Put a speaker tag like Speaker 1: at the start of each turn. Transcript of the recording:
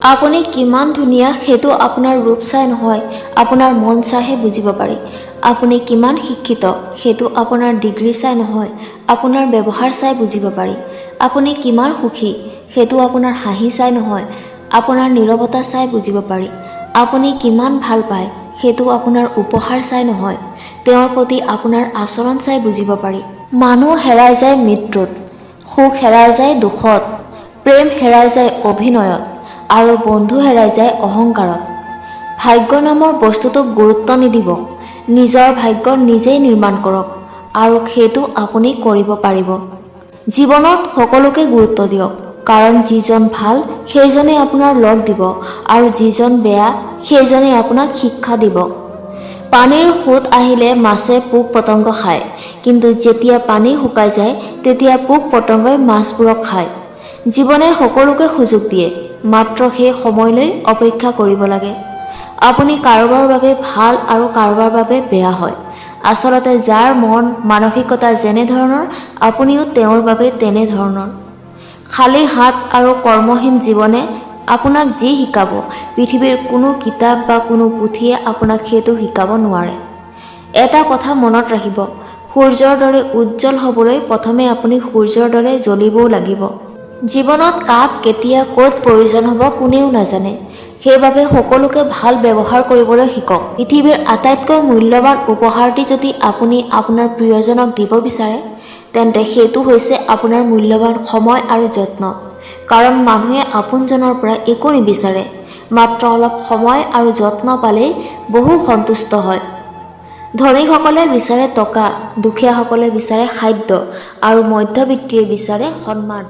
Speaker 1: আপুনি কিমান ধুনীয়া সেইটো আপোনাৰ ৰূপ চাই নহয়, আপোনাৰ মন চাইহে বুজিব পাৰি। আপুনি কিমান শিক্ষিত সেইটো আপোনাৰ ডিগ্ৰী চাই নহয়, আপোনাৰ ব্যৱহাৰ চাই বুজিব পাৰি। আপুনি কিমান সুখী সেইটো আপোনাৰ হাঁহি চাই নহয়, আপোনাৰ নীৰৱতা চাই বুজিব পাৰি। আপুনি কিমান ভাল পায় সেইটো আপোনাৰ উপহাৰ চাই নহয়, তেওঁৰ প্ৰতি আপোনাৰ আচৰণ চাই বুজিব পাৰি। মানুহ হেৰাই যায় মৃত্যুত, সুখ হেৰাই যায় দুখত, প্ৰেম হেৰাই যায় অভিনয়ত, আৰু বন্ধু হেৰাই যায় অহংকাৰত। ভাগ্য নামৰ বস্তুটোক গুৰুত্ব নিদিব, নিজৰ ভাগ্য নিজেই নিৰ্মাণ কৰক আৰু সেইটো আপুনি কৰিব পাৰিব। জীৱনত সকলোকে গুৰুত্ব দিয়ক, কাৰণ যিজন ভাল সেইজনে আপোনাৰ লগ দিব আৰু যিজন বেয়া সেইজনে আপোনাক শিক্ষা দিব। পানীৰ সোঁত আহিলে মাছে পোক পতংগ খায়, কিন্তু যেতিয়া পানী শুকাই যায় তেতিয়া পোক পতংগই মাছবোৰক খায়। জীৱনে সকলোকে সুযোগ দিয়ে, মাত্ৰ সেই সময়লৈ অপেক্ষা কৰিব লাগে। আপুনি কাৰোবাৰ বাবে ভাল আৰু কাৰোবাৰ বাবে বেয়া হয়। আচলতে যাৰ মন মানসিকতা যেনেধৰণৰ আপুনিও তেওঁৰ বাবে তেনেধৰণৰ। খালী হাত আৰু কৰ্মহীন জীৱনে আপোনাক যি শিকাব পৃথিৱীৰ কোনো কিতাপ বা কোনো পুথিয়ে আপোনাক সেইটো শিকাব নোৱাৰে। এটা কথা মনত ৰাখিব, সূৰ্যৰ দৰে উজ্জ্বল হ'বলৈ প্ৰথমে আপুনি সূৰ্যৰ দৰে জ্বলিবও লাগিব। জীৱনত কাক কেতিয়া ক'ত প্ৰয়োজন হ'ব কোনেও নাজানে, সেইবাবে সকলোকে ভাল ব্যৱহাৰ কৰিবলৈ শিকক। পৃথিৱীৰ আটাইতকৈ মূল্যৱান উপহাৰটি যদি আপুনি আপোনাৰ প্ৰিয়জনক দিব বিচাৰে তেন্তে সেইটো হৈছে আপোনাৰ মূল্যৱান সময় আৰু যত্ন। কাৰণ মানুহে আপোনজনৰ পৰা একো নিবিচাৰে, মাত্ৰ অলপ সময় আৰু যত্ন পালেই বহু সন্তুষ্ট হয়। ধনীসকলে বিচাৰে টকা, দুখীয়াসকলে বিচাৰে খাদ্য আৰু মধ্যবিত্তীয়ে বিচাৰে সন্মান।